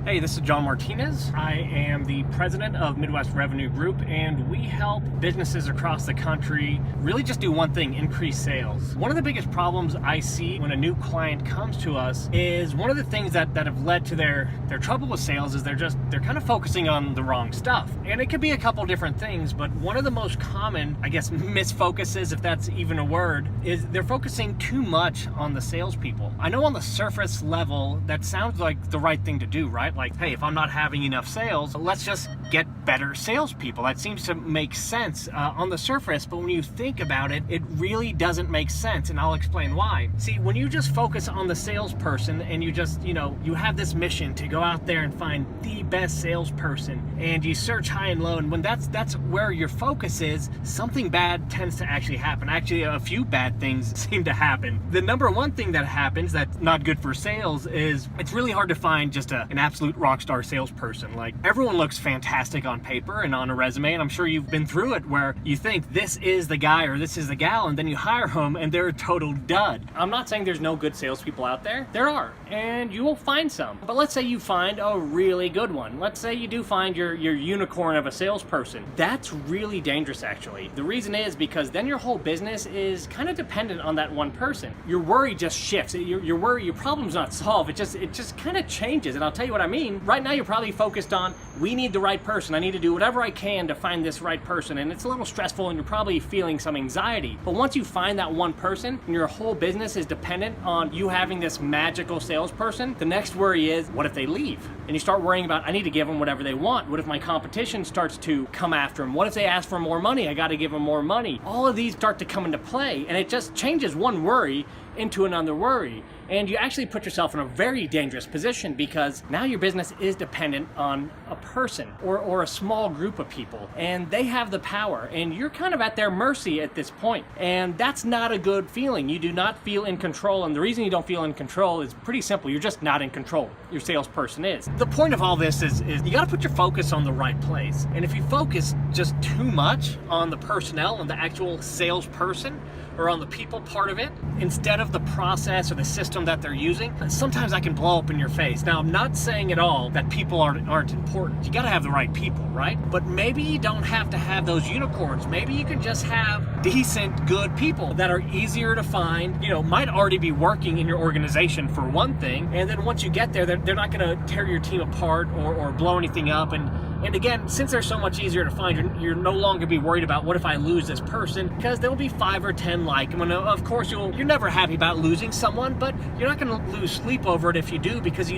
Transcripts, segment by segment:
Hey, this is John Martinez. I am the president of Midwest Revenue Group, and we help businesses across the country really just do one thing: increase sales. One of the biggest problems I see when a new client comes to us is one of the things that have led to their trouble with sales is they're kind of focusing on the wrong stuff. And it could be a couple different things, but one of the most common, I guess, misfocuses, if that's even a word, is they're focusing too much on the salespeople. I know on the surface level, that sounds like the right thing to do, right? Like, hey, if I'm not having enough sales, let's just get better salespeople. That seems to make sense on the surface, but when you think about it, it really doesn't make sense, and I'll explain why. See, when you just focus on the salesperson and you just, you have this mission to go out there and find the best salesperson, and you search high and low, and when that's where your focus is, something bad tends to actually happen. Actually, a few bad things seem to happen. The number one thing that happens that's not good for sales is it's really hard to find just an absolute rockstar salesperson. Like, everyone looks fantastic on paper and on a resume, and I'm sure you've been through it where you think this is the guy or this is the gal, and then you hire them and they're a total dud. I'm not saying there's no good salespeople out there. There are, and you will find some. But let's say you find a really good one. Let's say you do find your unicorn of a salesperson. That's really dangerous, actually. The reason is because then your whole business is kind of dependent on that one person. Your worry just shifts. Your worry, your problem's not solved. It just kind of changes, and I'll tell you what I mean. Right now, you're probably focused on, we need the right person. I need to do whatever I can to find this right person, and it's a little stressful, and you're probably feeling some anxiety. But once you find that one person, and your whole business is dependent on you having this magical salesperson, the next worry is, what if they leave? And you start worrying about, I need to give them whatever they want. What if my competition starts to come after them? What if they ask for more money? I got to give them more money. All of these start to come into play, and it just changes one worry into another worry. And you actually put yourself in a very dangerous position, because now your business is dependent on a person or a small group of people, and they have the power, and you're kind of at their mercy at this point. And that's not a good feeling. You do not feel in control, and the reason you don't feel in control is pretty simple. You're just not in control. Your salesperson is. The point of all this is you got to put your focus on the right place. And if you focus just too much on the personnel and the actual salesperson, or on the people part of it, instead of the process or the system that they're using, sometimes that can blow up in your face. Now, I'm not saying at all that people aren't important. You gotta have the right people, right? But maybe you don't have to have those unicorns. Maybe you can just have decent, good people that are easier to find, might already be working in your organization for one thing, and then once you get there, they're not gonna tear your team apart or blow anything up. And again, since they're so much easier to find, you're no longer be worried about, what if I lose this person? Because there will be 5 or 10 like them. And of course, you're never happy about losing someone, but you're not going to lose sleep over it if you do, because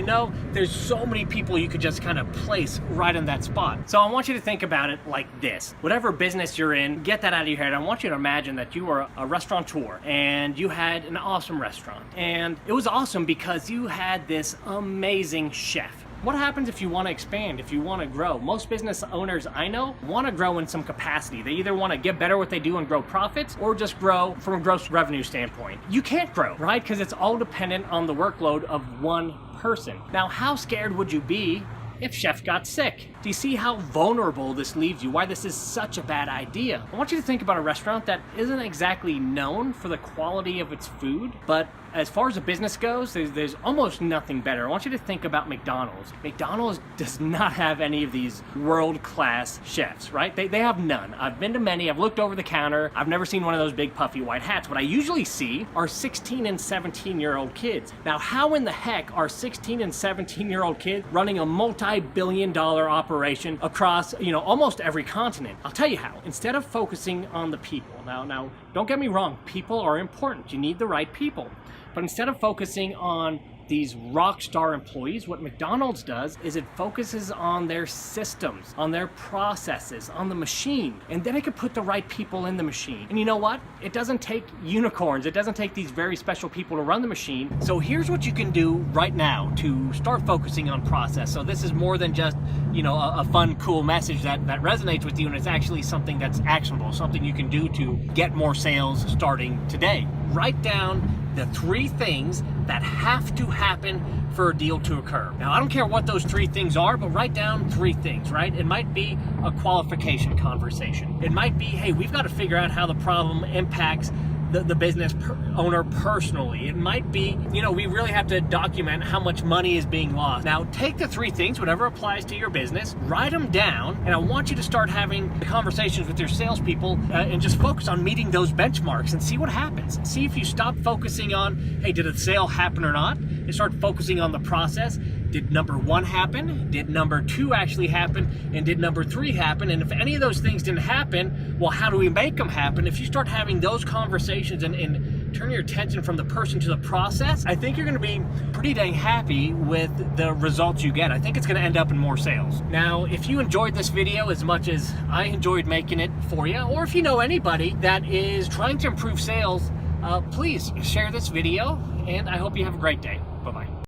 there's so many people you could just kind of place right in that spot. So I want you to think about it like this. Whatever business you're in, get that out of your head. I want you to imagine that you were a restaurateur and you had an awesome restaurant. And it was awesome because you had this amazing chef. What happens if you want to expand, if you want to grow? Most business owners I know want to grow in some capacity. They either want to get better at what they do and grow profits, or just grow from a gross revenue standpoint. You can't grow, right? Because it's all dependent on the workload of one person. Now, how scared would you be if chef got sick? Do you see how vulnerable this leaves you? Why this is such a bad idea? I want you to think about a restaurant that isn't exactly known for the quality of its food, but as far as a business goes, there's almost nothing better. I want you to think about McDonald's. McDonald's does not have any of these world-class chefs, right? They have none. I've been to many. I've looked over the counter. I've never seen one of those big puffy white hats. What I usually see are 16 and 17-year-old kids. Now, how in the heck are 16 and 17-year-old kids running a multi-billion-dollar operation across, almost every continent? I'll tell you how. Instead of focusing on the people. Now, don't get me wrong. People are important. You need the right people. But instead of focusing on these rock star employees, what McDonald's does is it focuses on their systems, on their processes, on the machine, and then it could put the right people in the machine. And you know what? It doesn't take unicorns. It doesn't take these very special people to run the machine. So here's what you can do right now to start focusing on process. So this is more than just, a fun, cool message that resonates with you, and it's actually something that's actionable, something you can do to get more sales starting today. Write down the 3 things that have to happen for a deal to occur. Now, I don't care what those 3 things are, but write down 3 things, right? It might be a qualification conversation. It might be, hey, we've got to figure out how the problem impacts the business owner personally. It might be, we really have to document how much money is being lost. Now, take the 3 things, whatever applies to your business, write them down, and I want you to start having conversations with your salespeople and just focus on meeting those benchmarks and see what happens. See if you stop focusing on, hey, did a sale happen or not, and start focusing on the process. Did number 1 happen? Did number 2 actually happen? And did number 3 happen? And if any of those things didn't happen, well, how do we make them happen? If you start having those conversations and turn your attention from the person to the process, I think you're going to be pretty dang happy with the results you get. I think it's going to end up in more sales. Now, if you enjoyed this video as much as I enjoyed making it for you, or if you know anybody that is trying to improve sales, please share this video, and I hope you have a great day.